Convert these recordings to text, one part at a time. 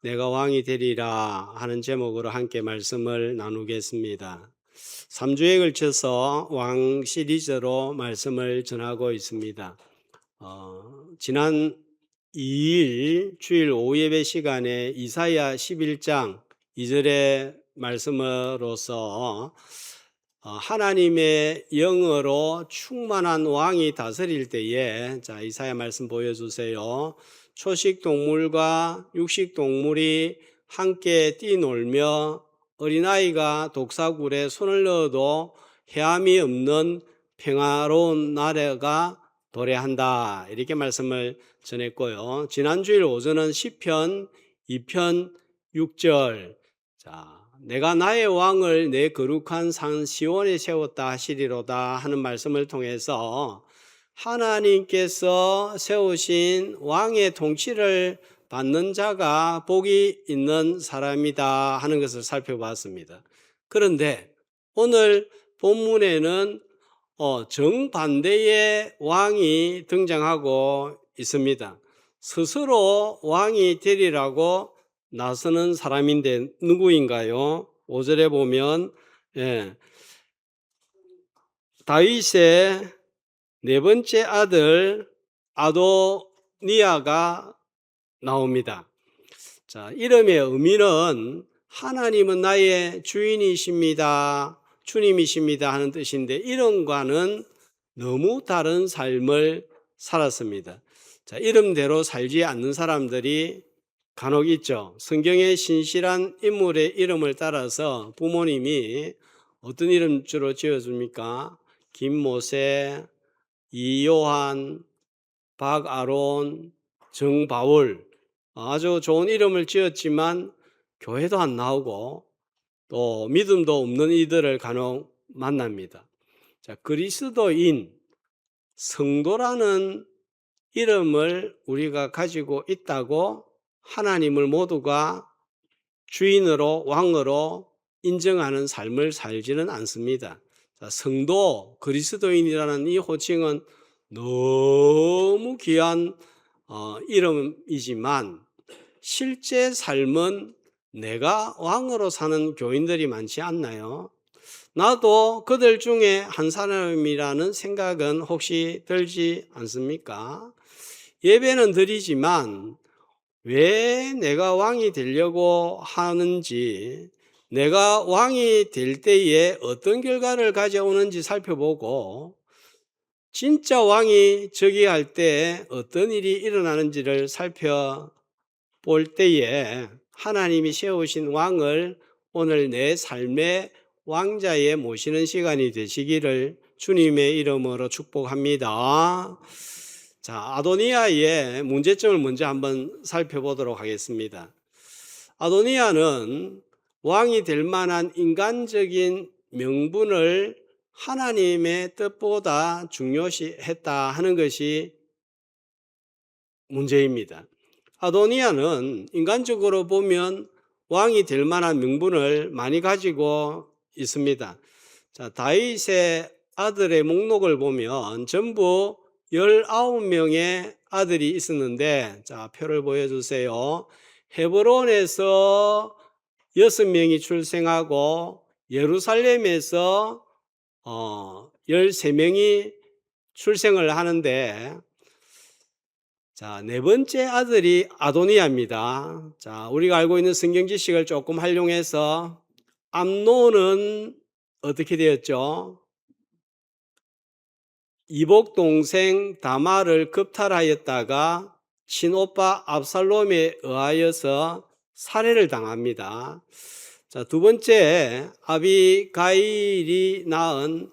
내가 왕이 되리라 하는 제목으로 함께 말씀을 나누겠습니다. 3주에 걸쳐서 왕 시리즈로 말씀을 전하고 있습니다. 지난 2일 주일 오후 예배 시간에 이사야 11장 2절의 말씀으로서 하나님의 영으로 충만한 왕이 다스릴 때에, 자, 이사야 말씀 보여주세요. 초식 동물과 육식 동물이 함께 뛰놀며 어린아이가 독사굴에 손을 넣어도 해함이 없는 평화로운 나라가 도래한다, 이렇게 말씀을 전했고요. 지난주일 오전은 시편 2편 6절, 자, 내가 나의 왕을 내 거룩한 산 시온에 세웠다 하시리로다 하는 말씀을 통해서 하나님께서 세우신 왕의 통치를 받는 자가 복이 있는 사람이다 하는 것을 살펴봤습니다. 그런데 오늘 본문에는 정반대의 왕이 등장하고 있습니다. 스스로 왕이 되리라고 나서는 사람인데 누구인가요? 5절에 보면 다윗의 네 번째 아들 아도니아가 나옵니다. 자, 이름의 의미는 하나님은 나의 주인이십니다, 주님이십니다 하는 뜻인데, 이름과는 너무 다른 삶을 살았습니다. 자, 이름대로 살지 않는 사람들이 간혹 있죠. 성경의 신실한 인물의 이름을 따라서 부모님이 어떤 이름 주로 지어줍니까? 김모세, 이요한, 박아론, 정바울, 아주 좋은 이름을 지었지만 교회도 안 나오고 또 믿음도 없는 이들을 간혹 만납니다. 자, 그리스도인, 성도라는 이름을 우리가 가지고 있다고 하나님을 모두가 주인으로, 왕으로 인정하는 삶을 살지는 않습니다. 자, 성도, 그리스도인이라는 이 호칭은 너무 귀한 이름이지만 실제 삶은 내가 왕으로 사는 교인들이 많지 않나요? 나도 그들 중에 한 사람이라는 생각은 혹시 들지 않습니까? 예배는 드리지만 왜 내가 왕이 되려고 하는지, 내가 왕이 될 때에 어떤 결과를 가져오는지 살펴보고 진짜 왕이 즉위할 때 어떤 일이 일어나는지를 살펴볼 때에 하나님이 세우신 왕을 오늘 내 삶의 왕자에 모시는 시간이 되시기를 주님의 이름으로 축복합니다. 자, 아도니아의 문제점을 먼저 한번 살펴보도록 하겠습니다. 아도니아는 왕이 될 만한 인간적인 명분을 하나님의 뜻보다 중요시했다 하는 것이 문제입니다. 아도니아는 인간적으로 보면 왕이 될 만한 명분을 많이 가지고 있습니다. 자, 다윗의 아들의 목록을 보면 전부 19명의 아들이 있었는데, 자, 표를 보여주세요. 헤브론에서 6명이 출생하고 예루살렘에서 13명이 출생을 하는데, 자, 네 번째 아들이 아도니아입니다. 자, 우리가 알고 있는 성경 지식을 조금 활용해서 암논은 어떻게 되었죠? 이복 동생 다말을 겁탈하였다가 친오빠 압살롬에 의하여서 살해를 당합니다. 자, 두 번째 아비가일이 낳은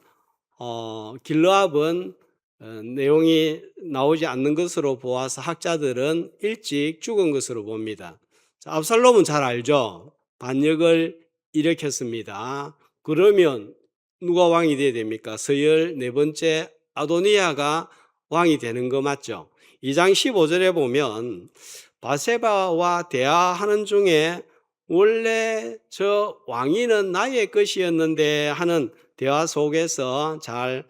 길르압은 내용이 나오지 않는 것으로 보아서 학자들은 일찍 죽은 것으로 봅니다. 자, 압살롬은 잘 알죠? 반역을 일으켰습니다. 그러면 누가 왕이 되어야 됩니까? 서열 네 번째 아도니아가 왕이 되는 거 맞죠? 2장 15절에 보면 바세바와 대화하는 중에 원래 저 왕위는 나의 것이었는데 하는 대화 속에서 잘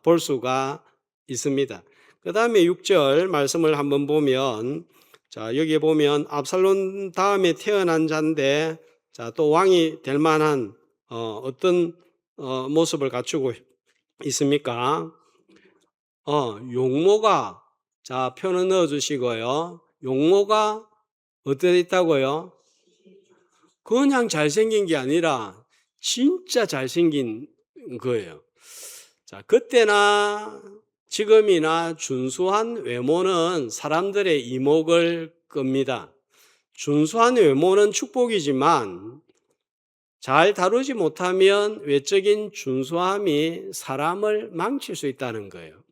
볼 수가 있습니다. 그 다음에 6절 말씀을 한번 보면, 자, 여기에 보면 압살롬 다음에 태어난 자인데, 자, 또 왕이 될 만한 어떤 모습을 갖추고 있습니까? 용모가, 자, 표는 넣어 주시고요. 용모가 어떻게 있다고요? 그냥 잘생긴 게 아니라 진짜 잘생긴 거예요. 자, 그때나 지금이나 준수한 외모는 사람들의 이목을 끕니다. 준수한 외모는 축복이지만 잘 다루지 못하면 외적인 준수함이 사람을 망칠 수 있다는 거예요.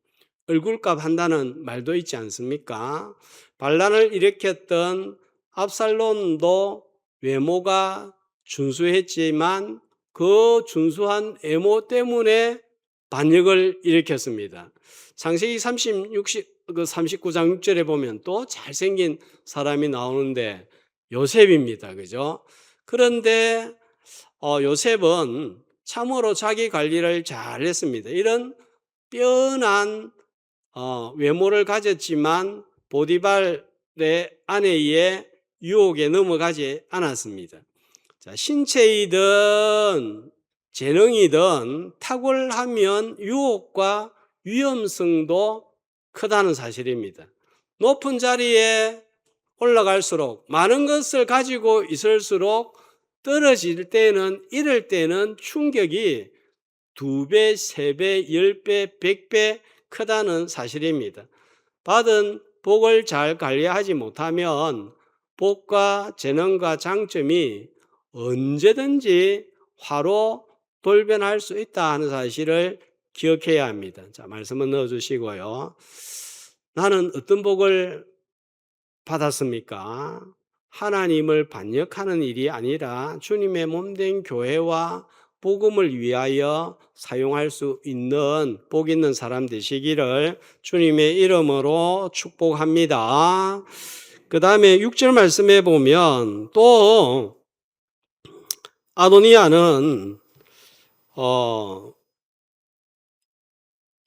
얼굴값 한다는 말도 있지 않습니까? 반란을 일으켰던 압살롬도 외모가 준수했지만 그 준수한 외모 때문에 반역을 일으켰습니다. 창세기 39장 6절에 보면 또 잘생긴 사람이 나오는데 요셉입니다. 그죠? 그런데 요셉은 참으로 자기 관리를 잘했습니다. 이런 뼈난 외모를 가졌지만 보디발의 아내의 유혹에 넘어가지 않았습니다. 자, 신체이든 재능이든 탁월하면 유혹과 위험성도 크다는 사실입니다. 높은 자리에 올라갈수록 많은 것을 가지고 있을수록 떨어질 때는, 이럴 때는 충격이 2배, 3배, 10배, 100배 크다는 사실입니다. 받은 복을 잘 관리하지 못하면 복과 재능과 장점이 언제든지 화로 돌변할 수 있다 하는 사실을 기억해야 합니다. 자, 말씀을 넣어주시고요. 나는 어떤 복을 받았습니까? 하나님을 반역하는 일이 아니라 주님의 몸된 교회와 복음을 위하여 사용할 수 있는 복 있는 사람 되시기를 주님의 이름으로 축복합니다. 그 다음에 6절 말씀에 보면 또 아도니아는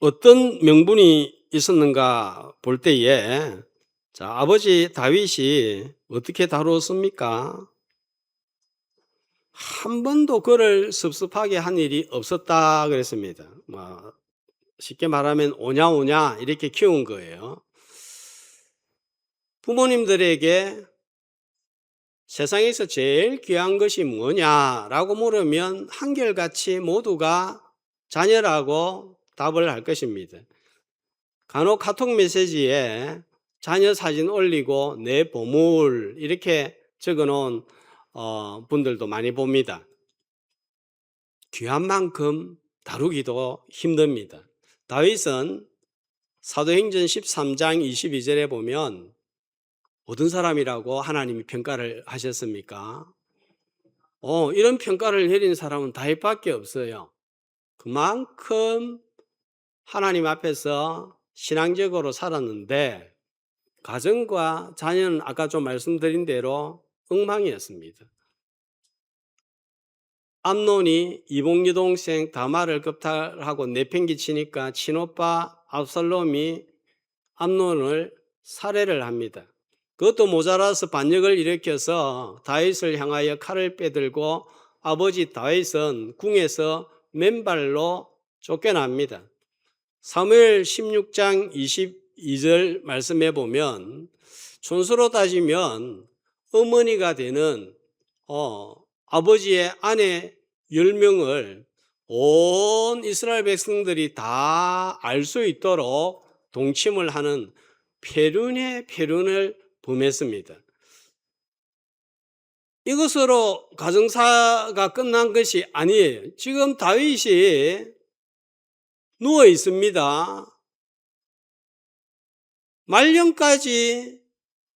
어떤 명분이 있었는가 볼 때에, 자, 아버지 다윗이 어떻게 다루었습니까? 한 번도 그를 섭섭하게 한 일이 없었다 그랬습니다. 쉽게 말하면 오냐오냐 이렇게 키운 거예요. 부모님들에게 세상에서 제일 귀한 것이 뭐냐라고 물으면 한결같이 모두가 자녀라고 답을 할 것입니다. 간혹 카톡 메시지에 자녀 사진 올리고 내 보물 이렇게 적어놓은 분들도 많이 봅니다. 귀한 만큼 다루기도 힘듭니다. 다윗은 사도행전 13장 22절에 보면 어떤 사람이라고 하나님이 평가를 하셨습니까? 이런 평가를 내린 사람은 다윗밖에 없어요. 그만큼 하나님 앞에서 신앙적으로 살았는데 가정과 자녀는 아까 좀 말씀드린 대로 엉망이었습니다. 암논이 이복 여동생 다말을 겁탈하고 내팽개치니까 친오빠 압살롬이 암논을 살해를 합니다. 그것도 모자라서 반역을 일으켜서 다윗을 향하여 칼을 빼들고 아버지 다윗은 궁에서 맨발로 쫓겨납니다. 사무엘 16장 22절 말씀해 보면 순서로 따지면 어머니가 되는 아버지의 아내 10명을 온 이스라엘 백성들이 다 알 수 있도록 동침을 하는 패륜의 패륜을 범했습니다. 이것으로 가정사가 끝난 것이 아니에요. 지금 다윗이 누워 있습니다. 말년까지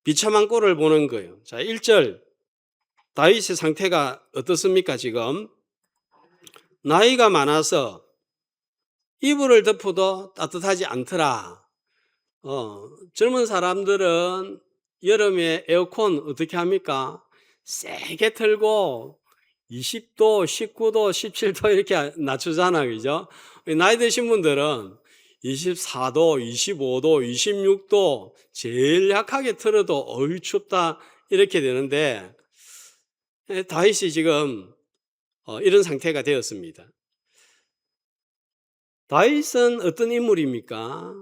비참한 꼴을 보는 거예요. 자, 1절 다윗의 상태가 어떻습니까? 지금 나이가 많아서 이불을 덮어도 따뜻하지 않더라. 젊은 사람들은 여름에 에어컨 어떻게 합니까? 세게 틀고 20도, 19도, 17도 이렇게 낮추잖아, 그죠? 나이 드신 분들은 24도, 25도, 26도 제일 약하게 틀어도 어이 춥다 이렇게 되는데 다윗이 지금 이런 상태가 되었습니다. 다윗은 어떤 인물입니까?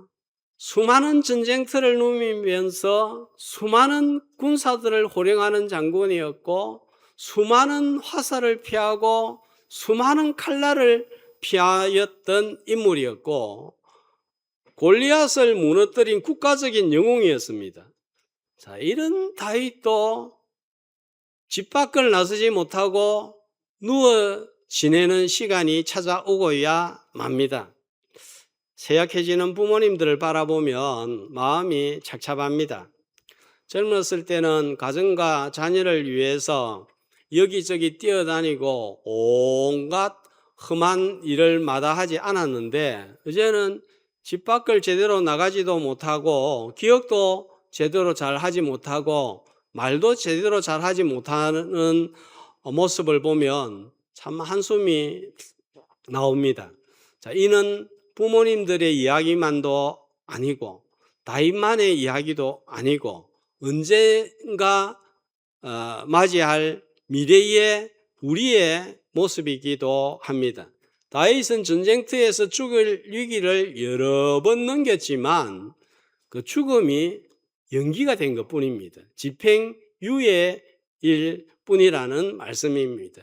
수많은 전쟁터를 누비면서 수많은 군사들을 호령하는 장군이었고 수많은 화살을 피하고 수많은 칼날을 피하였던 인물이었고 골리앗을 무너뜨린 국가적인 영웅이었습니다. 자, 이런 다윗도 집 밖을 나서지 못하고 누워 지내는 시간이 찾아오고야 맙니다. 쇠약해지는 부모님들을 바라보면 마음이 착잡합니다. 젊었을 때는 가정과 자녀를 위해서 여기저기 뛰어다니고 온갖 험한 일을 마다하지 않았는데 이제는 집 밖을 제대로 나가지도 못하고 기억도 제대로 잘 하지 못하고 말도 제대로 잘 하지 못하는 모습을 보면 참 한숨이 나옵니다. 자, 이는 부모님들의 이야기만도 아니고 다윗만의 이야기도 아니고 언젠가 맞이할 미래의 우리의 모습이기도 합니다. 다윗은 전쟁터에서 죽을 위기를 여러 번 넘겼지만 그 죽음이 연기가 된 것뿐입니다. 집행유예일 뿐이라는 말씀입니다.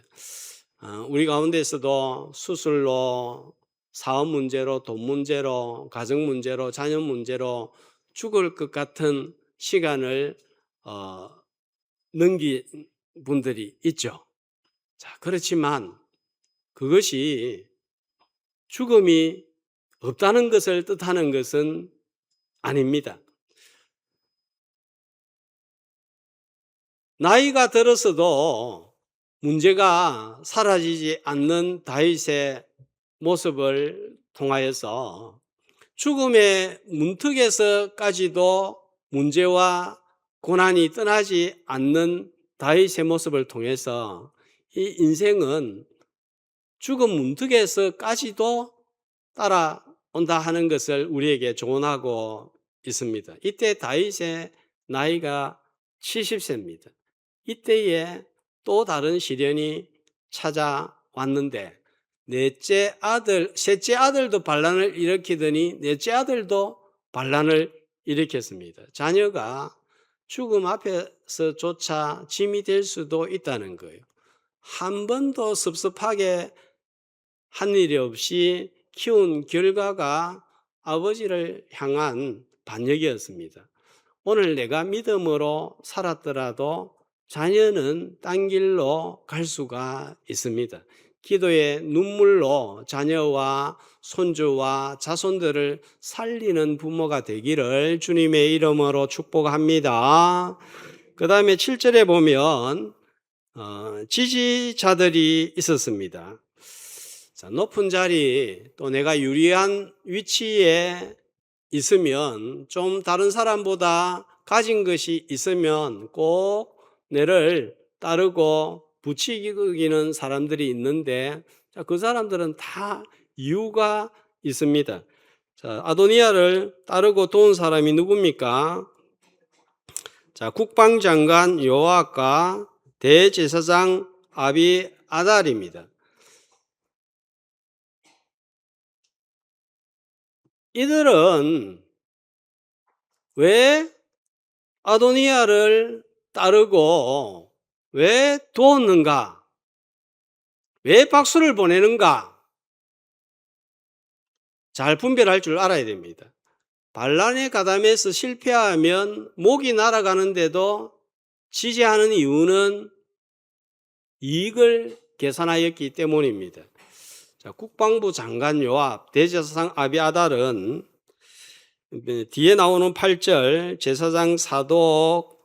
우리 가운데서도 수술로, 사업 문제로, 돈 문제로, 가정 문제로, 자녀 문제로 죽을 것 같은 시간을 넘긴 분들이 있죠. 자, 그렇지만 그것이 죽음이 없다는 것을 뜻하는 것은 아닙니다. 나이가 들어서도 문제가 사라지지 않는 다윗의 모습을 통하여서 죽음의 문턱에서까지도 문제와 고난이 떠나지 않는 다윗의 모습을 통해서 이 인생은 죽음 문턱에서까지도 따라온다 하는 것을 우리에게 조언하고 있습니다. 이때 다윗의 나이가 70세입니다. 이때에 또 다른 시련이 찾아왔는데 셋째 아들도 반란을 일으키더니 넷째 아들도 반란을 일으켰습니다. 자녀가 죽음 앞에서조차 짐이 될 수도 있다는 거예요. 한 번도 섭섭하게 한 일이 없이 키운 결과가 아버지를 향한 반역이었습니다. 오늘 내가 믿음으로 살았더라도 자녀는 딴 길로 갈 수가 있습니다. 기도의 눈물로 자녀와 손주와 자손들을 살리는 부모가 되기를 주님의 이름으로 축복합니다. 그 다음에 7절에 보면 지지자들이 있었습니다. 자, 높은 자리 또 내가 유리한 위치에 있으면 좀 다른 사람보다 가진 것이 있으면 꼭 내를 따르고 부추기는 사람들이 있는데 그 사람들은 다 이유가 있습니다. 자, 아도니아를 따르고 도운 사람이 누굽니까? 자, 국방장관 요압과 대제사장 아비아달입니다. 이들은 왜 아도니아를 따르고 왜 도왔는가? 왜 박수를 보내는가? 잘 분별할 줄 알아야 됩니다. 반란에 가담해서 실패하면 목이 날아가는데도 지지하는 이유는 이익을 계산하였기 때문입니다. 자, 국방부 장관 요압, 대제사장 아비아달은 뒤에 나오는 8절 제사장 사독,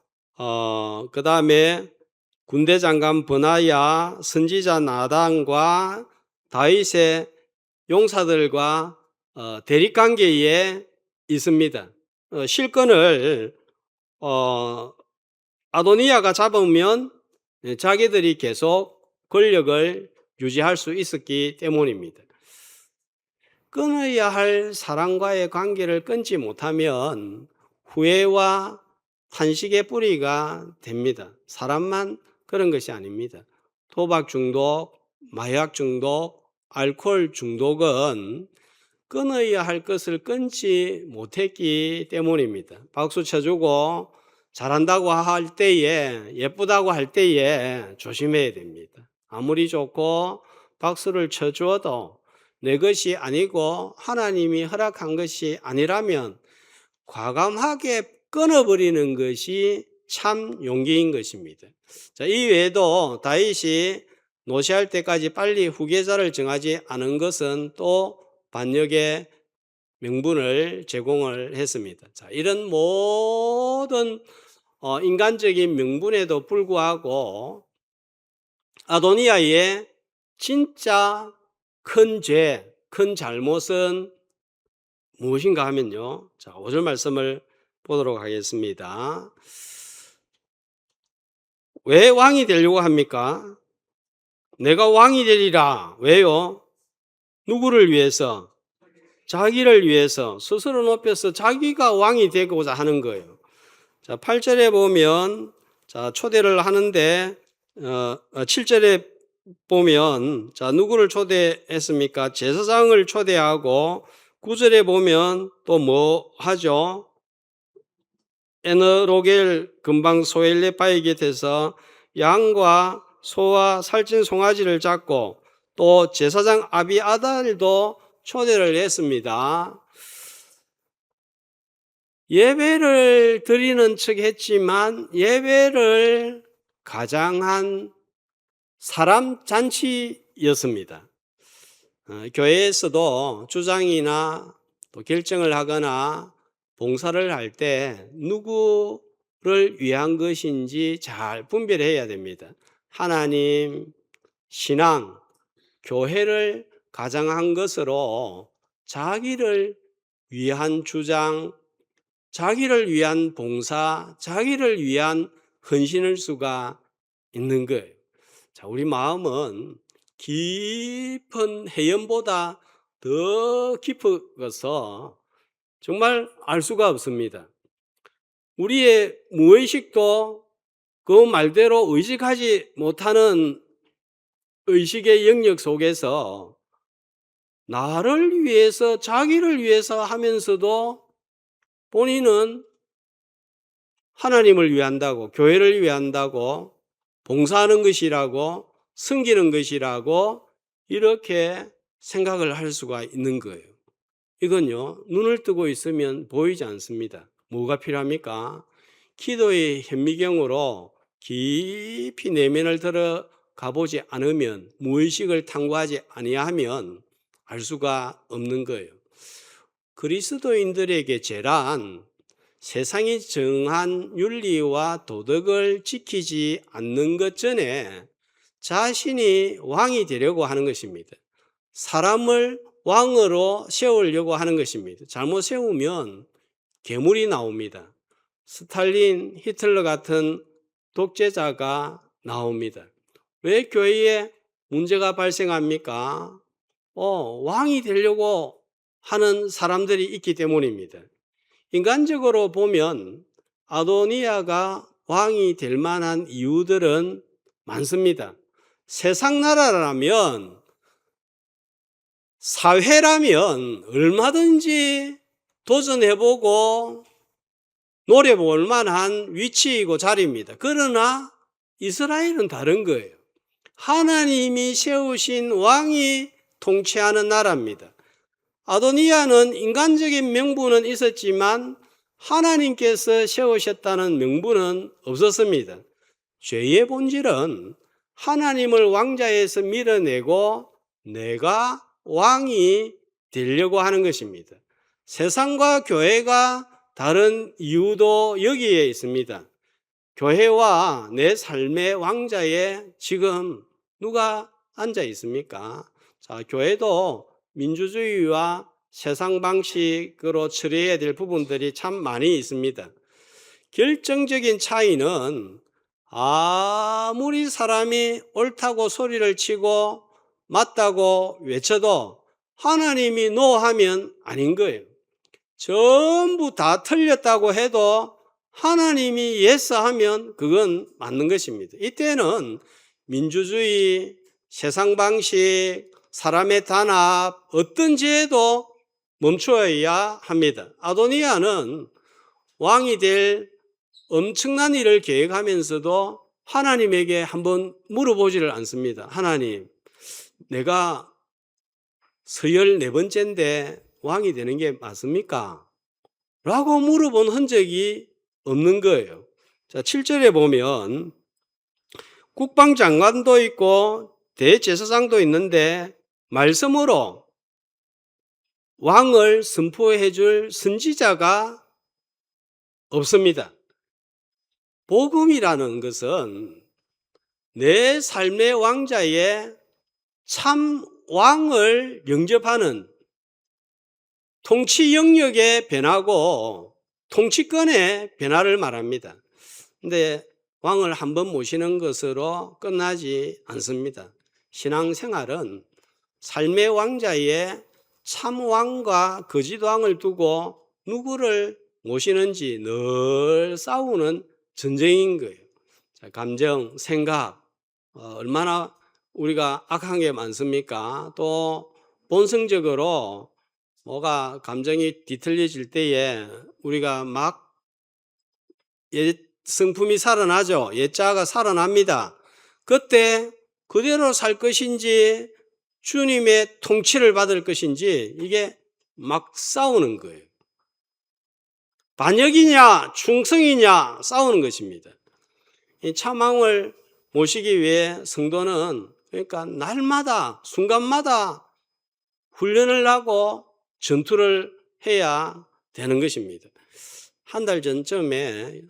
그 다음에 군대 장관 버나야, 선지자 나단과 다윗의 용사들과 대립관계에 있습니다. 실권을 아도니아가 잡으면 자기들이 계속 권력을 유지할 수 있었기 때문입니다. 끊어야 할 사람과의 관계를 끊지 못하면 후회와 탄식의 뿌리가 됩니다. 사람만 그런 것이 아닙니다. 도박 중독, 마약 중독, 알코올 중독은 끊어야 할 것을 끊지 못했기 때문입니다. 박수 쳐주고 잘한다고 할 때에, 예쁘다고 할 때에 조심해야 됩니다. 아무리 좋고 박수를 쳐주어도 내 것이 아니고 하나님이 허락한 것이 아니라면 과감하게 끊어버리는 것이 참 용기인 것입니다. 자, 이 외에도 다윗이 노시할 때까지 빨리 후계자를 정하지 않은 것은 또 반역의 명분을 제공을 했습니다. 자, 이런 모든 인간적인 명분에도 불구하고 아도니아의 진짜 큰 죄, 큰 잘못은 무엇인가 하면요. 자, 5절 말씀을 보도록 하겠습니다. 왜 왕이 되려고 합니까? 내가 왕이 되리라. 왜요? 누구를 위해서? 자기를 위해서 스스로 높여서 자기가 왕이 되고자 하는 거예요. 자, 8절에 보면 자, 초대를 하는데 7절에 보면 자, 누구를 초대했습니까? 제사장을 초대하고 9절에 보면 또 뭐 하죠? 에너로겔 금방 소엘레파의 곁에서 양과 소와 살찐 송아지를 잡고 또 제사장 아비아달도 초대를 했습니다. 예배를 드리는 척 했지만 예배를 가장한 사람 잔치였습니다. 교회에서도 주장이나 또 결정을 하거나 봉사를 할 때 누구를 위한 것인지 잘 분별해야 됩니다. 하나님, 신앙, 교회를 가장한 것으로 자기를 위한 주장, 자기를 위한 봉사, 자기를 위한 헌신할 수가 있는 거예요. 자, 우리 마음은 깊은 해연보다 더 깊어서 정말 알 수가 없습니다. 우리의 무의식도 그 말대로 의식하지 못하는 의식의 영역 속에서 나를 위해서, 자기를 위해서 하면서도 본인은 하나님을 위한다고, 교회를 위한다고, 봉사하는 것이라고, 섬기는 것이라고 이렇게 생각을 할 수가 있는 거예요. 이건요, 눈을 뜨고 있으면 보이지 않습니다. 뭐가 필요합니까? 기도의 현미경으로 깊이 내면을 들어가 보지 않으면, 무의식을 탐구하지 아니하면 알 수가 없는 거예요. 그리스도인들에게 죄란 세상이 정한 윤리와 도덕을 지키지 않는 것 전에 자신이 왕이 되려고 하는 것입니다. 사람을 왕으로 세우려고 하는 것입니다. 잘못 세우면 괴물이 나옵니다. 스탈린, 히틀러 같은 독재자가 나옵니다. 왜 교회에 문제가 발생합니까? 왕이 되려고 하는 사람들이 있기 때문입니다. 인간적으로 보면 아도니아가 왕이 될 만한 이유들은 많습니다. 세상 나라라면, 사회라면 얼마든지 도전해보고 노려볼 만한 위치이고 자리입니다. 그러나 이스라엘은 다른 거예요. 하나님이 세우신 왕이 통치하는 나라입니다. 아도니아는 인간적인 명분은 있었지만 하나님께서 세우셨다는 명분은 없었습니다. 죄의 본질은 하나님을 왕자에서 밀어내고 내가 왕이 되려고 하는 것입니다. 세상과 교회가 다른 이유도 여기에 있습니다. 교회와 내 삶의 왕자에 지금 누가 앉아 있습니까? 자, 교회도 민주주의와 세상 방식으로 처리해야 될 부분들이 참 많이 있습니다. 결정적인 차이는 아무리 사람이 옳다고 소리를 치고 맞다고 외쳐도 하나님이 노 하면 아닌 거예요. 전부 다 틀렸다고 해도 하나님이 예스 하면 그건 맞는 것입니다. 이때는 민주주의, 세상 방식, 사람의 단합, 어떤 죄도 멈춰야 합니다. 아도니아는 왕이 될 엄청난 일을 계획하면서도 하나님에게 한번 물어보지를 않습니다. 하나님, 내가 서열 4번째인데 왕이 되는 게 맞습니까? 라고 물어본 흔적이 없는 거예요. 자, 7절에 보면 국방장관도 있고 대제사장도 있는데 말씀으로 왕을 선포해 줄 선지자가 없습니다. 복음이라는 것은 내 삶의 왕자의 참 왕을 영접하는 통치 영역의 변화고 통치권의 변화를 말합니다. 근데 왕을 한번 모시는 것으로 끝나지 않습니다. 신앙생활은 삶의 왕자의 참 왕과 거짓 왕을 두고 누구를 모시는지 늘 싸우는 전쟁인 거예요. 자, 감정, 생각, 얼마나 우리가 악한 게 많습니까? 또 본성적으로 뭐가 감정이 뒤틀려질 때에 우리가 막 옛 성품이 살아나죠. 옛자가 살아납니다. 그때 그대로 살 것인지 주님의 통치를 받을 것인지 이게 막 싸우는 거예요. 반역이냐 충성이냐 싸우는 것입니다. 이 참왕을 모시기 위해 성도는 그러니까 날마다 순간마다 훈련을 하고 전투를 해야 되는 것입니다. 한 달 전쯤에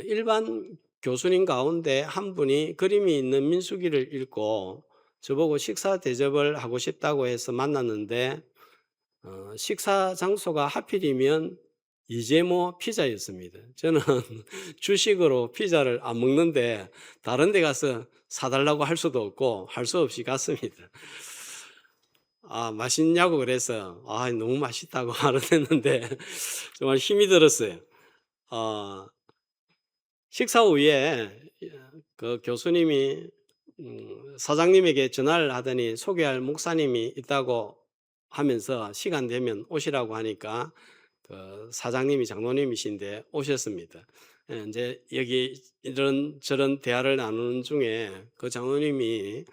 일반 교수님 가운데 한 분이 그림이 있는 민수기를 읽고 저보고 식사 대접을 하고 싶다고 해서 만났는데 식사 장소가 하필이면 이재모 피자였습니다. 저는 주식으로 피자를 안 먹는데 다른 데 가서 사달라고 할 수도 없고 할 수 없이 갔습니다. 맛있냐고 그래서 너무 맛있다고 말을 했는데 정말 힘이 들었어요. 식사 후에 그 교수님이 사장님에게 전화를 하더니 소개할 목사님이 있다고 하면서 시간 되면 오시라고 하니까 그 사장님이 장로님이신데 오셨습니다. 이제 여기 이런저런 대화를 나누는 중에 그 장로님이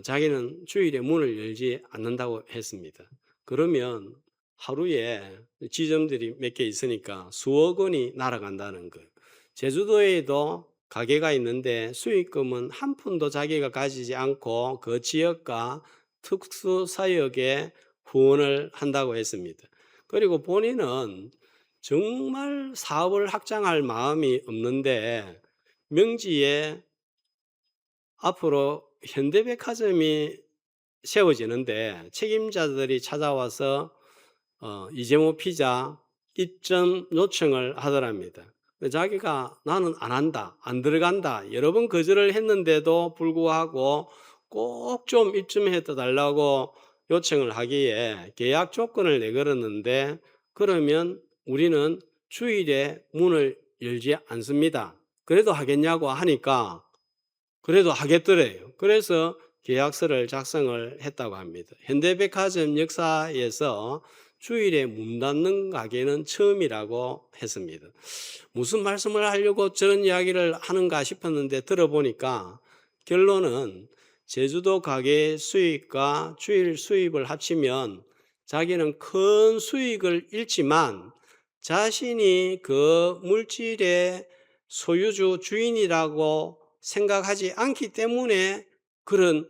자기는 주일에 문을 열지 않는다고 했습니다. 그러면 하루에 지점들이 몇 개 있으니까 수억 원이 날아간다는 거예요. 제주도에도 가게가 있는데 수익금은 한 푼도 자기가 가지지 않고 그 지역과 특수사역에 후원을 한다고 했습니다. 그리고 본인은 정말 사업을 확장할 마음이 없는데 명지에 앞으로 현대백화점이 세워지는데 책임자들이 찾아와서 이재모 피자 입점 요청을 하더랍니다. 자기가 나는 안 한다, 안 들어간다 여러 번 거절을 했는데도 불구하고 꼭 좀 입점해 달라고 요청을 하기에 계약 조건을 내걸었는데 그러면 우리는 주일에 문을 열지 않습니다. 그래도 하겠냐고 하니까 그래도 하겠더래요. 그래서 계약서를 작성을 했다고 합니다. 현대백화점 역사에서 주일에 문 닫는 가게는 처음이라고 했습니다. 무슨 말씀을 하려고 저런 이야기를 하는가 싶었는데 들어보니까 결론은 제주도 가게 수익과 주일 수입을 합치면 자기는 큰 수익을 잃지만 자신이 그 물질의 소유주 주인이라고 생각하지 않기 때문에 그런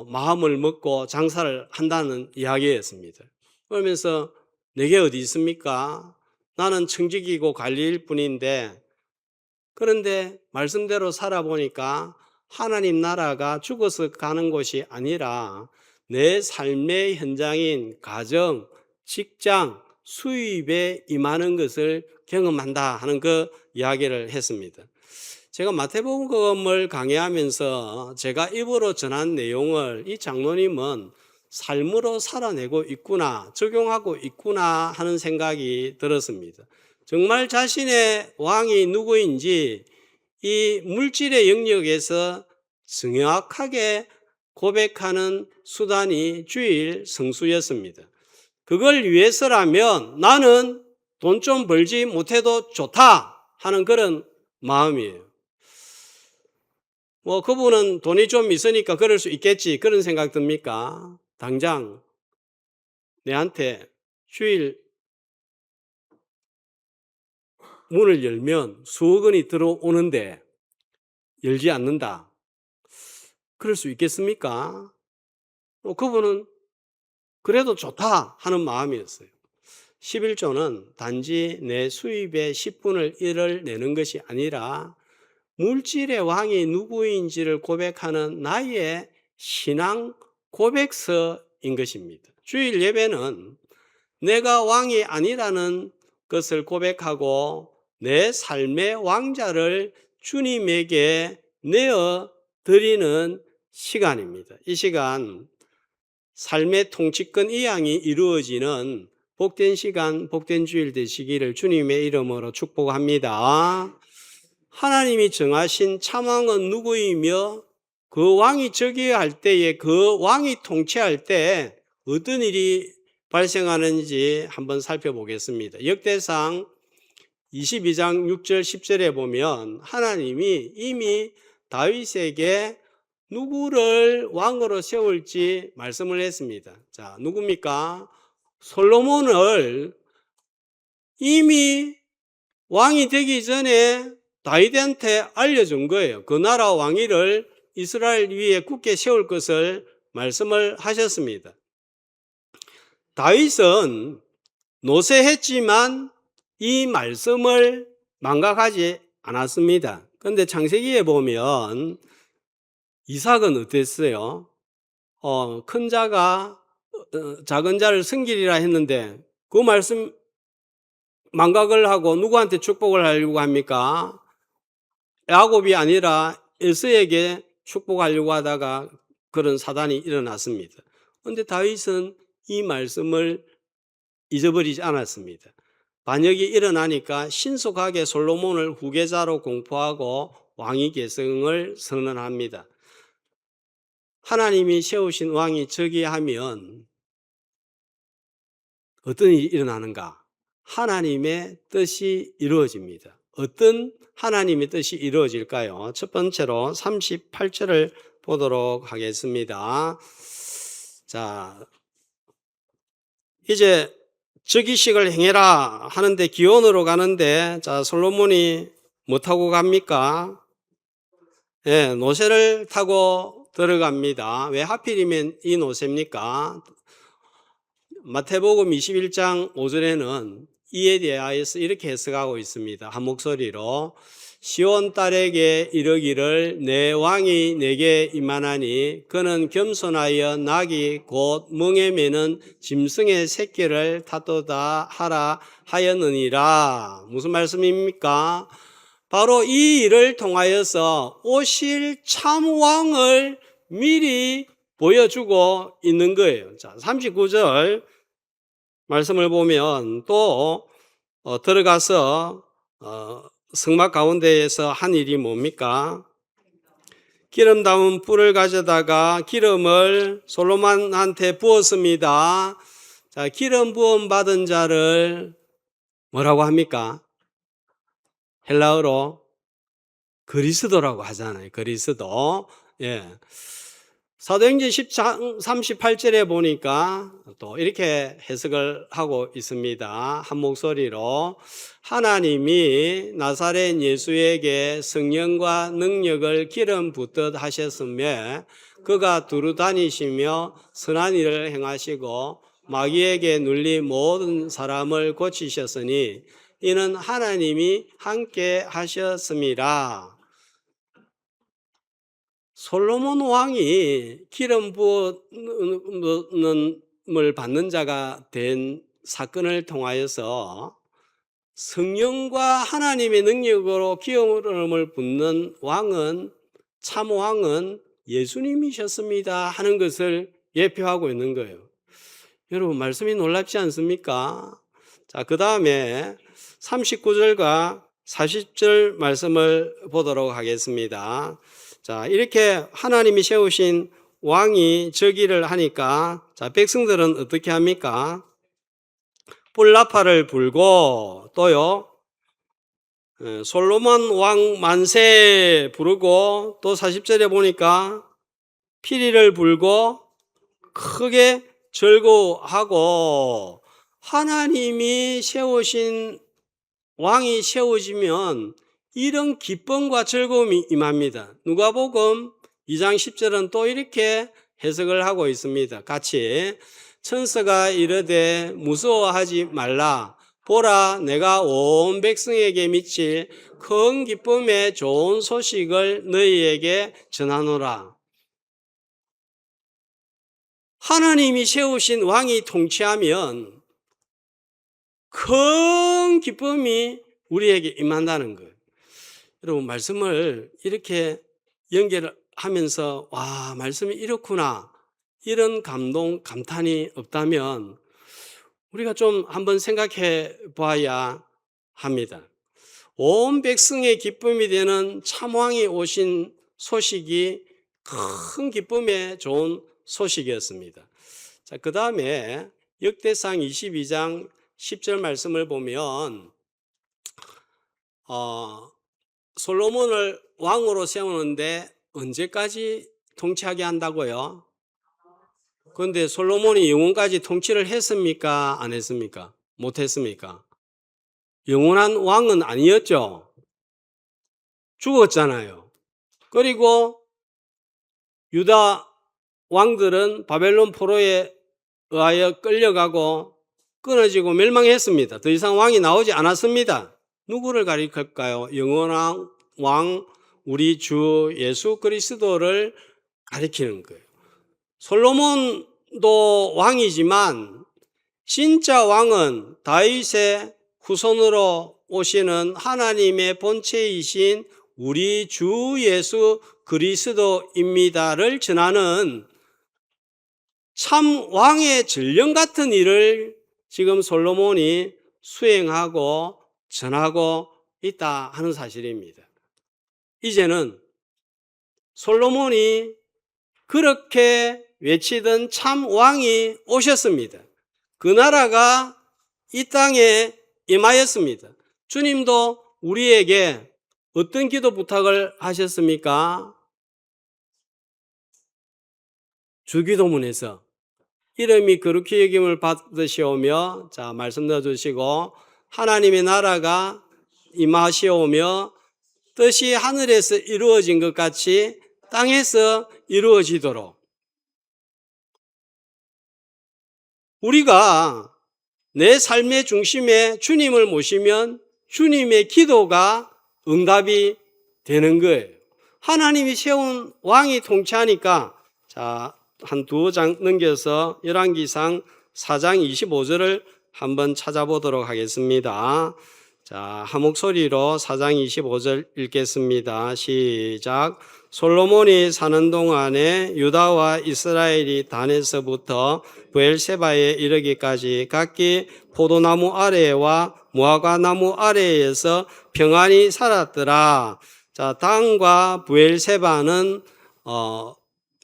마음을 먹고 장사를 한다는 이야기였습니다. 그러면서 내게 어디 있습니까? 나는 청직이고 관리일 뿐인데 그런데 말씀대로 살아보니까 하나님 나라가 죽어서 가는 곳이 아니라 내 삶의 현장인 가정, 직장, 수입에 임하는 것을 경험한다 하는 그 이야기를 했습니다. 제가 마태복음을 강의하면서 제가 입으로 전한 내용을 이 장로님은 삶으로 살아내고 있구나, 적용하고 있구나 하는 생각이 들었습니다. 정말 자신의 왕이 누구인지 이 물질의 영역에서 정확하게 고백하는 수단이 주일 성수였습니다. 그걸 위해서라면 나는 돈 좀 벌지 못해도 좋다 하는 그런 마음이에요. 그분은 돈이 좀 있으니까 그럴 수 있겠지, 그런 생각 듭니까? 당장 내한테 주일 문을 열면 수억 원이 들어오는데 열지 않는다, 그럴 수 있겠습니까? 그분은 그래도 좋다 하는 마음이었어요. 11조는 단지 내 수입의 10분의 1을 내는 것이 아니라 물질의 왕이 누구인지를 고백하는 나의 신앙 고백서인 것입니다. 주일 예배는 내가 왕이 아니라는 것을 고백하고 내 삶의 왕자를 주님에게 내어 드리는 시간입니다. 이 시간 삶의 통치권 이양이 이루어지는 복된 시간, 복된 주일 되시기를 주님의 이름으로 축복합니다. 하나님이 정하신 참왕은 누구이며 그 왕이 즉위할 때에 그 왕이 통치할 때 어떤 일이 발생하는지 한번 살펴보겠습니다. 역대상 22장 6절 10절에 보면 하나님이 이미 다윗에게 누구를 왕으로 세울지 말씀을 했습니다. 자, 누굽니까? 솔로몬을 이미 왕이 되기 전에 다윗한테 알려준 거예요. 그 나라 왕위를 이스라엘 위에 굳게 세울 것을 말씀을 하셨습니다. 다윗은 노쇠했지만 이 말씀을 망각하지 않았습니다. 그런데 창세기에 보면 이삭은 어땠어요? 큰 자가 작은 자를 섬기리라 했는데 그 말씀 망각을 하고 누구한테 축복을 하려고 합니까? 야곱이 아니라 에서에게 축복하려고 하다가 그런 사단이 일어났습니다. 그런데 다윗은 이 말씀을 잊어버리지 않았습니다. 반역이 일어나니까 신속하게 솔로몬을 후계자로 공포하고 왕위 계승을 선언합니다. 하나님이 세우신 왕이 즉위하면 어떤 일이 일어나는가? 하나님의 뜻이 이루어집니다. 어떤 하나님의 뜻이 이루어질까요? 첫 번째로 38절을 보도록 하겠습니다. 자, 이제 즉위식을 행해라 하는데 기온으로 가는데 자, 솔로몬이 뭐 타고 갑니까? 예, 노새를 타고 들어갑니다. 왜 하필이면 이 노새입니까? 마태복음 21장 5절에는 이에 대하여서 이렇게 해석하고 있습니다. 한 목소리로 시온 딸에게 이르기를 내 왕이 내게 임하나니 그는 겸손하여 낙이 곧 멍에 매는 짐승의 새끼를 타도다 하라 하였느니라. 무슨 말씀입니까? 바로 이 일을 통하여서 오실 참왕을 미리 보여주고 있는 거예요. 자, 39절 말씀을 보면 또 들어가서 성막 가운데에서 한 일이 뭡니까? 기름 담은 뿔을 가져다가 기름을 솔로몬한테 부었습니다. 자, 기름 부음 받은 자를 뭐라고 합니까? 헬라어로 그리스도라고 하잖아요. 그리스도. 예. 사도행전 10장 38절에 보니까 또 이렇게 해석을 하고 있습니다. 한 목소리로 하나님이 나사렛 예수에게 성령과 능력을 기름 붓듯 하셨으며 그가 두루 다니시며 선한 일을 행하시고 마귀에게 눌린 모든 사람을 고치셨으니 이는 하나님이 함께 하셨습니다. 솔로몬 왕이 기름 부음을 받는 자가 된 사건을 통하여서 성령과 하나님의 능력으로 기름을 붓는 왕은 참 왕은 예수님이셨습니다 하는 것을 예표하고 있는 거예요. 여러분 말씀이 놀랍지 않습니까? 자, 그 다음에 39절과 40절 말씀을 보도록 하겠습니다. 자, 이렇게 하나님이 세우신 왕이 저기를 하니까, 자, 백성들은 어떻게 합니까? 뿔나파를 불고, 또요, 솔로몬 왕 만세 부르고, 또 40절에 보니까 피리를 불고 크게 즐거워하고, 하나님이 세우신 왕이 세워지면 이런 기쁨과 즐거움이 임합니다. 누가복음 2장 10절은 또 이렇게 해석을 하고 있습니다. 같이 천사가 이르되 무서워하지 말라. 보라, 내가 온 백성에게 미칠 큰 기쁨의 좋은 소식을 너희에게 전하노라. 하나님이 세우신 왕이 통치하면 큰 기쁨이 우리에게 임한다는 거예요. 여러분 말씀을 이렇게 연결하면서 와, 말씀이 이렇구나, 이런 감동, 감탄이 없다면 우리가 좀 한번 생각해 봐야 합니다. 온 백성의 기쁨이 되는 참왕이 오신 소식이 큰 기쁨에 좋은 소식이었습니다. 자, 그 다음에 역대상 22장 10절 말씀을 보면 솔로몬을 왕으로 세우는데 언제까지 통치하게 한다고요? 그런데 솔로몬이 영원까지 통치를 했습니까? 안 했습니까? 못 했습니까? 영원한 왕은 아니었죠. 죽었잖아요. 그리고 유다 왕들은 바벨론 포로에 의하여 끌려가고 끊어지고 멸망했습니다. 더 이상 왕이 나오지 않았습니다. 누구를 가리킬까요? 영원한 왕, 우리 주 예수 그리스도를 가리키는 거예요. 솔로몬도 왕이지만 진짜 왕은 다윗의 후손으로 오시는 하나님의 본체이신 우리 주 예수 그리스도입니다를 전하는 참 왕의 전령 같은 일을 지금 솔로몬이 수행하고 전하고 있다 하는 사실입니다. 이제는 솔로몬이 그렇게 외치던 참 왕이 오셨습니다. 그 나라가 이 땅에 임하였습니다. 주님도 우리에게 어떤 기도 부탁을 하셨습니까? 주기도문에서 이름이 거룩히 여김을 받으시오며, 자, 말씀 넣어주시고, 하나님의 나라가 임하시오며 뜻이 하늘에서 이루어진 것 같이 땅에서 이루어지도록, 우리가 내 삶의 중심에 주님을 모시면 주님의 기도가 응답이 되는 거예요. 하나님이 세운 왕이 통치하니까, 자, 한 두 장 넘겨서 열왕기상 4장 25절을 한번 찾아보도록 하겠습니다. 자, 한 목소리로 4장 25절 읽겠습니다. 시작. 솔로몬이 사는 동안에 유다와 이스라엘이 단에서부터 브엘세바에 이르기까지 각기 포도나무 아래와 무화과나무 아래에서 평안히 살았더라. 자, 단과 브엘세바는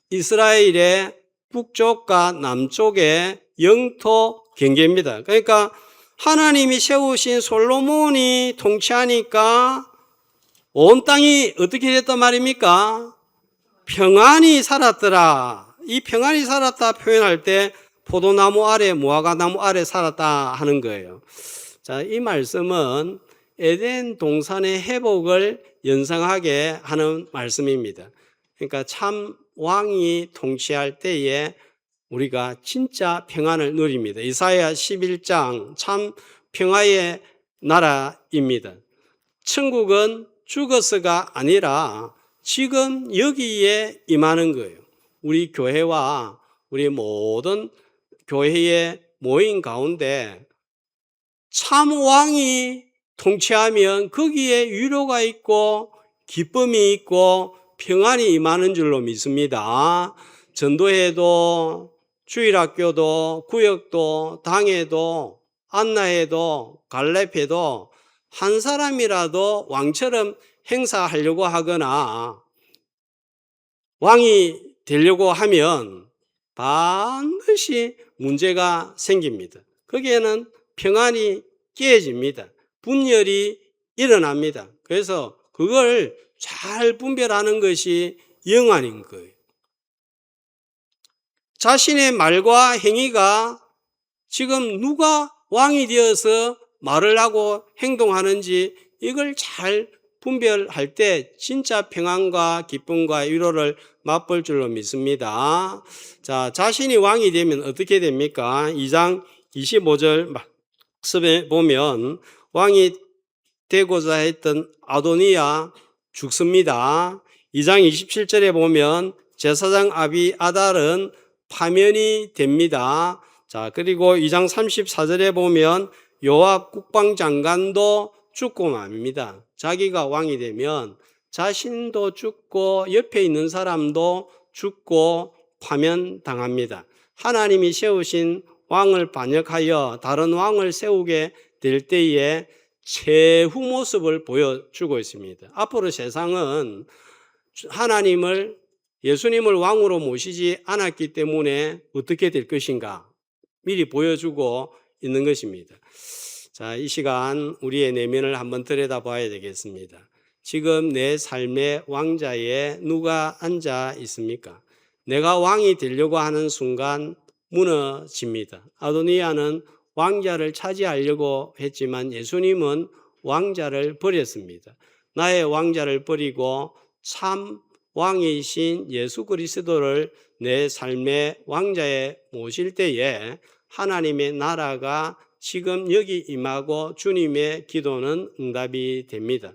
이스라엘의 북쪽과 남쪽의 영토 경계입니다. 그러니까 하나님이 세우신 솔로몬이 통치하니까 온 땅이 어떻게 됐단 말입니까? 평안히 살았더라. 이 평안히 살았다 표현할 때 포도나무 아래, 무화과나무 아래 살았다 하는 거예요. 자, 이 말씀은 에덴 동산의 회복을 연상하게 하는 말씀입니다. 그러니까 참 왕이 통치할 때에 우리가 진짜 평안을 누립니다. 이사야 11장 참 평화의 나라입니다. 천국은 죽어서가 아니라 지금 여기에 임하는 거예요. 우리 교회와 우리 모든 교회의 모임 가운데 참 왕이 통치하면 거기에 위로가 있고 기쁨이 있고 평안이 임하는 줄로 믿습니다. 전도회도 주일학교도 구역도 당회도 안나회도 갈렙회도 한 사람이라도 왕처럼 행사하려고 하거나 왕이 되려고 하면 반드시 문제가 생깁니다. 거기에는 평안이 깨집니다. 분열이 일어납니다. 그래서 그걸 잘 분별하는 것이 영안인 거예요. 자신의 말과 행위가 지금 누가 왕이 되어서 말을 하고 행동하는지 이걸 잘 분별할 때 진짜 평안과 기쁨과 위로를 맛볼 줄로 믿습니다. 자, 자신이 왕이 되면 어떻게 됩니까? 2장 25절 말씀에 보면 왕이 되고자 했던 아도니아 죽습니다. 2장 27절에 보면 제사장 아비아달은 파면이 됩니다. 자, 그리고 2장 34절에 보면 요압 국방장관도 죽고 맙니다. 자기가 왕이 되면 자신도 죽고 옆에 있는 사람도 죽고 파면당합니다. 하나님이 세우신 왕을 반역하여 다른 왕을 세우게 될 때에 최후 모습을 보여주고 있습니다. 앞으로 세상은 하나님을 예수님을 왕으로 모시지 않았기 때문에 어떻게 될 것인가 미리 보여주고 있는 것입니다. 자, 이 시간 우리의 내면을 한번 들여다봐야 되겠습니다. 지금 내 삶의 왕자에 누가 앉아 있습니까? 내가 왕이 되려고 하는 순간 무너집니다. 아도니아는 왕자를 차지하려고 했지만 예수님은 왕자를 버렸습니다. 나의 왕자를 버리고 참 왕이신 예수 그리스도를 내 삶의 왕자에 모실 때에 하나님의 나라가 지금 여기 임하고 주님의 기도는 응답이 됩니다.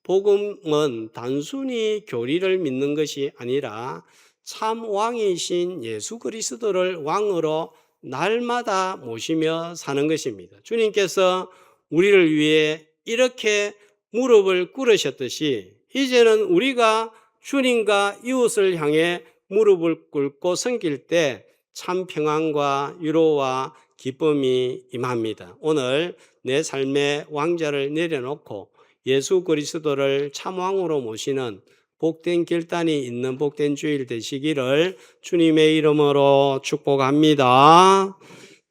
복음은 단순히 교리를 믿는 것이 아니라 참 왕이신 예수 그리스도를 왕으로 날마다 모시며 사는 것입니다. 주님께서 우리를 위해 이렇게 무릎을 꿇으셨듯이 이제는 우리가 주님과 이웃을 향해 무릎을 꿇고 섬길 때 참 평안과 위로와 기쁨이 임합니다. 오늘 내 삶의 왕자를 내려놓고 예수 그리스도를 참왕으로 모시는 복된 결단이 있는 복된 주일 되시기를 주님의 이름으로 축복합니다.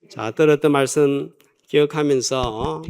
자, 들었던 말씀 기억하면서